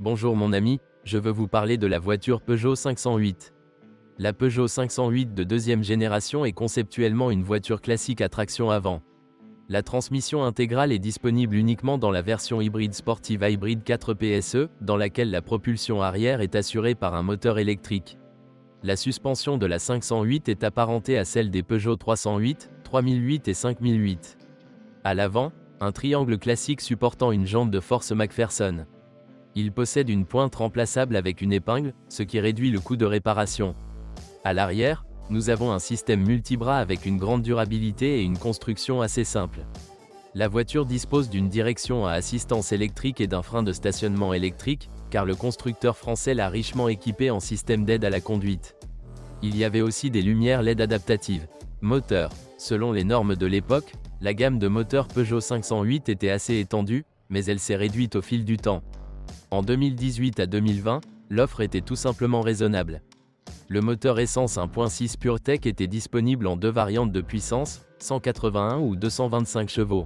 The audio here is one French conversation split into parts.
Bonjour mon ami, je veux vous parler de la voiture Peugeot 508. La Peugeot 508 de deuxième génération est conceptuellement une voiture classique à traction avant. La transmission intégrale est disponible uniquement dans la version hybride sportive Hybrid 4 PSE, dans laquelle la propulsion arrière est assurée par un moteur électrique. La suspension de la 508 est apparentée à celle des Peugeot 308, 3008 et 5008. À l'avant, un triangle classique supportant une jante de force McPherson. Il possède une pointe remplaçable avec une épingle, ce qui réduit le coût de réparation. À l'arrière, nous avons un système multibras avec une grande durabilité et une construction assez simple. La voiture dispose d'une direction à assistance électrique et d'un frein de stationnement électrique, car le constructeur français l'a richement équipé en système d'aide à la conduite. Il y avait aussi des lumières LED adaptatives. Moteur. Selon les normes de l'époque, la gamme de moteurs Peugeot 508 était assez étendue, mais elle s'est réduite au fil du temps. En 2018 à 2020, l'offre était tout simplement raisonnable. Le moteur essence 1.6 PureTech était disponible en deux variantes de puissance, 181 ou 225 chevaux.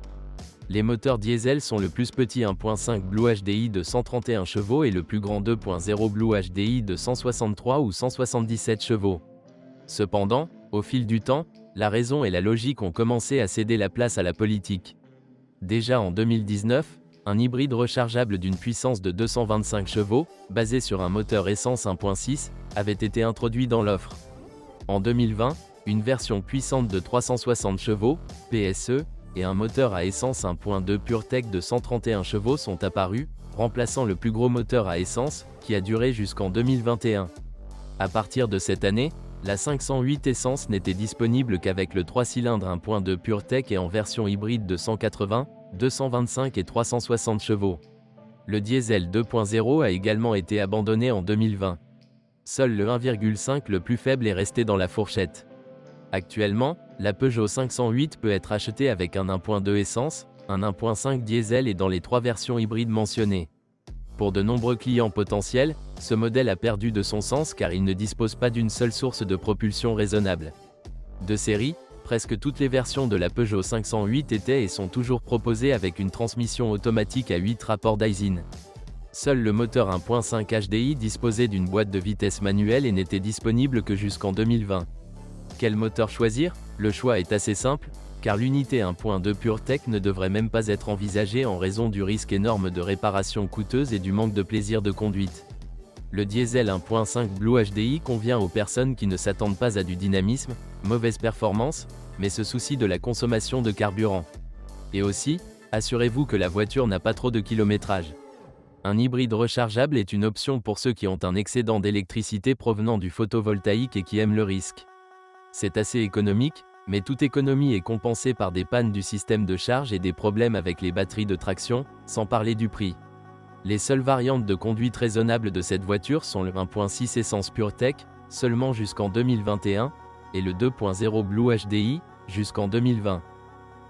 Les moteurs diesel sont le plus petit 1.5 Blue HDI de 131 chevaux et le plus grand 2.0 Blue HDI de 163 ou 177 chevaux. Cependant, au fil du temps, la raison et la logique ont commencé à céder la place à la politique. Déjà en 2019, un hybride rechargeable d'une puissance de 225 chevaux, basé sur un moteur essence 1.6, avait été introduit dans l'offre. En 2020, une version puissante de 360 chevaux, PSE, et un moteur à essence 1.2 PureTech de 131 chevaux sont apparus, remplaçant le plus gros moteur à essence, qui a duré jusqu'en 2021. À partir de cette année, la 508 essence n'était disponible qu'avec le 3 cylindres 1.2 PureTech et en version hybride de 180, 225 et 360 chevaux. Le diesel 2.0 a également été abandonné en 2020. Seul le 1,5 le plus faible est resté dans la fourchette. Actuellement, la Peugeot 508 peut être achetée avec un 1.2 essence, un 1.5 diesel et dans les trois versions hybrides mentionnées. Pour de nombreux clients potentiels, ce modèle a perdu de son sens car il ne dispose pas d'une seule source de propulsion raisonnable. De série, presque toutes les versions de la Peugeot 508 étaient et sont toujours proposées avec une transmission automatique à 8 rapports Dyson. Seul le moteur 1.5 HDI disposait d'une boîte de vitesse manuelle et n'était disponible que jusqu'en 2020. Quel moteur choisir? Le choix est assez simple, car l'unité 1.2 PureTech ne devrait même pas être envisagée en raison du risque énorme de réparation coûteuse et du manque de plaisir de conduite. Le diesel 1.5 Blue HDI convient aux personnes qui ne s'attendent pas à du dynamisme, mauvaise performance, mais se soucient de la consommation de carburant. Et aussi, assurez-vous que la voiture n'a pas trop de kilométrage. Un hybride rechargeable est une option pour ceux qui ont un excédent d'électricité provenant du photovoltaïque et qui aiment le risque. C'est assez économique, mais toute économie est compensée par des pannes du système de charge et des problèmes avec les batteries de traction, sans parler du prix. Les seules variantes de conduite raisonnables de cette voiture sont le 1.6 essence PureTech, seulement jusqu'en 2021, et le 2.0 Blue HDI, jusqu'en 2020.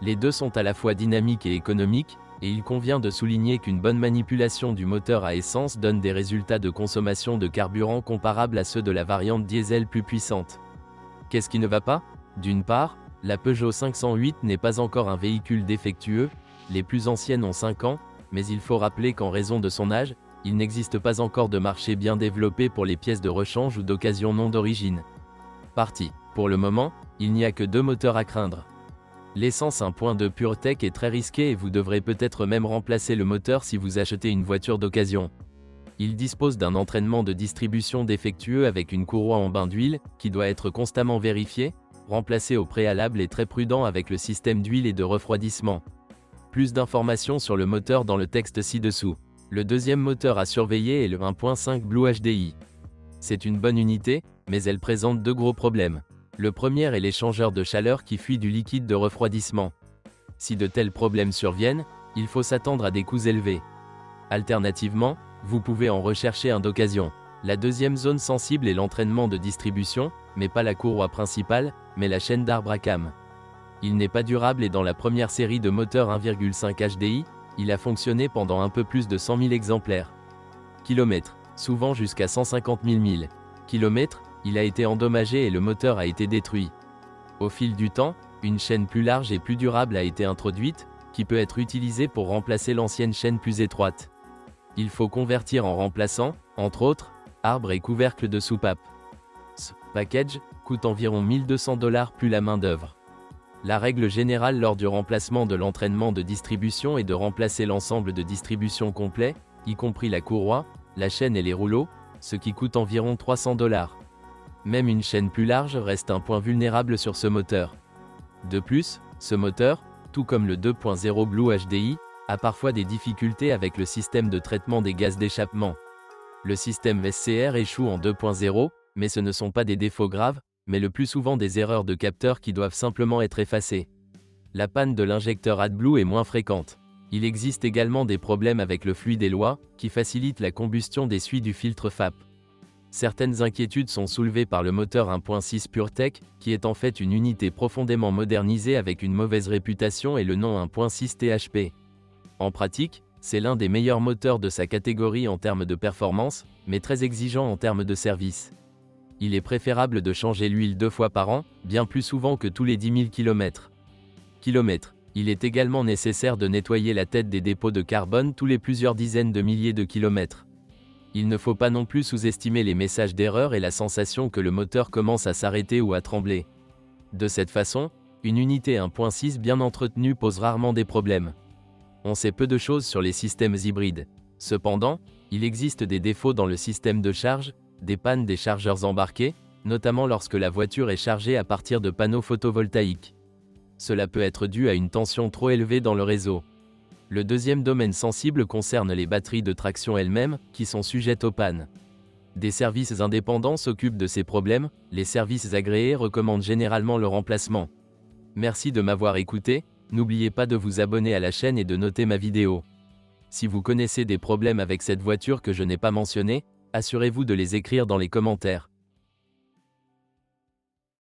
Les deux sont à la fois dynamiques et économiques, et il convient de souligner qu'une bonne manipulation du moteur à essence donne des résultats de consommation de carburant comparables à ceux de la variante diesel plus puissante. Qu'est-ce qui ne va pas? D'une part, la Peugeot 508 n'est pas encore un véhicule défectueux, les plus anciennes ont 5 ans, mais il faut rappeler qu'en raison de son âge, il n'existe pas encore de marché bien développé pour les pièces de rechange ou d'occasion non d'origine. Parti. Pour le moment, il n'y a que deux moteurs à craindre. L'essence 1.2 PureTech est très risqué et vous devrez peut-être même remplacer le moteur si vous achetez une voiture d'occasion. Il dispose d'un entraînement de distribution défectueux avec une courroie en bain d'huile, qui doit être constamment vérifiée, remplacé au préalable et très prudent avec le système d'huile et de refroidissement. Plus d'informations sur le moteur dans le texte ci-dessous. Le deuxième moteur à surveiller est le 1.5 Blue HDI. C'est une bonne unité, mais elle présente deux gros problèmes. Le premier est l'échangeur de chaleur qui fuit du liquide de refroidissement. Si de tels problèmes surviennent, il faut s'attendre à des coûts élevés. Alternativement, vous pouvez en rechercher un d'occasion. La deuxième zone sensible est l'entraînement de distribution, mais pas la courroie principale, mais la chaîne d'arbre à cames. Il n'est pas durable et dans la première série de moteurs 1.5 HDI, il a fonctionné pendant un peu plus de 100 000 exemplaires. Kilomètres, souvent jusqu'à 150 000 milles. Kilomètres, il a été endommagé et le moteur a été détruit. Au fil du temps, une chaîne plus large et plus durable a été introduite, qui peut être utilisée pour remplacer l'ancienne chaîne plus étroite. Il faut convertir en remplaçant, entre autres, arbre et couvercle de soupape. Ce package coûte environ 1200 $ plus la main-d'œuvre. La règle générale lors du remplacement de l'entraînement de distribution est de remplacer l'ensemble de distribution complet, y compris la courroie, la chaîne et les rouleaux, ce qui coûte environ 300 $. Même une chaîne plus large reste un point vulnérable sur ce moteur. De plus, ce moteur, tout comme le 2.0 Blue HDI, a parfois des difficultés avec le système de traitement des gaz d'échappement. Le système SCR échoue en 2.0, mais ce ne sont pas des défauts graves, mais le plus souvent des erreurs de capteurs qui doivent simplement être effacées. La panne de l'injecteur AdBlue est moins fréquente. Il existe également des problèmes avec le fluide Eloi, qui facilite la combustion des suies du filtre FAP. Certaines inquiétudes sont soulevées par le moteur 1.6 PureTech, qui est en fait une unité profondément modernisée avec une mauvaise réputation et le nom 1.6 THP. En pratique, c'est l'un des meilleurs moteurs de sa catégorie en termes de performance, mais très exigeant en termes de service. Il est préférable de changer l'huile 2 fois par an, bien plus souvent que tous les 10 000 km. Il est également nécessaire de nettoyer la tête des dépôts de carbone tous les plusieurs dizaines de milliers de kilomètres. Il ne faut pas non plus sous-estimer les messages d'erreur et la sensation que le moteur commence à s'arrêter ou à trembler. De cette façon, une unité 1.6 bien entretenue pose rarement des problèmes. On sait peu de choses sur les systèmes hybrides. Cependant, il existe des défauts dans le système de charge, des pannes des chargeurs embarqués, notamment lorsque la voiture est chargée à partir de panneaux photovoltaïques. Cela peut être dû à une tension trop élevée dans le réseau. Le deuxième domaine sensible concerne les batteries de traction elles-mêmes, qui sont sujettes aux pannes. Des services indépendants s'occupent de ces problèmes, les services agréés recommandent généralement le remplacement. Merci de m'avoir écouté, n'oubliez pas de vous abonner à la chaîne et de noter ma vidéo. Si vous connaissez des problèmes avec cette voiture que je n'ai pas mentionné, assurez-vous de les écrire dans les commentaires.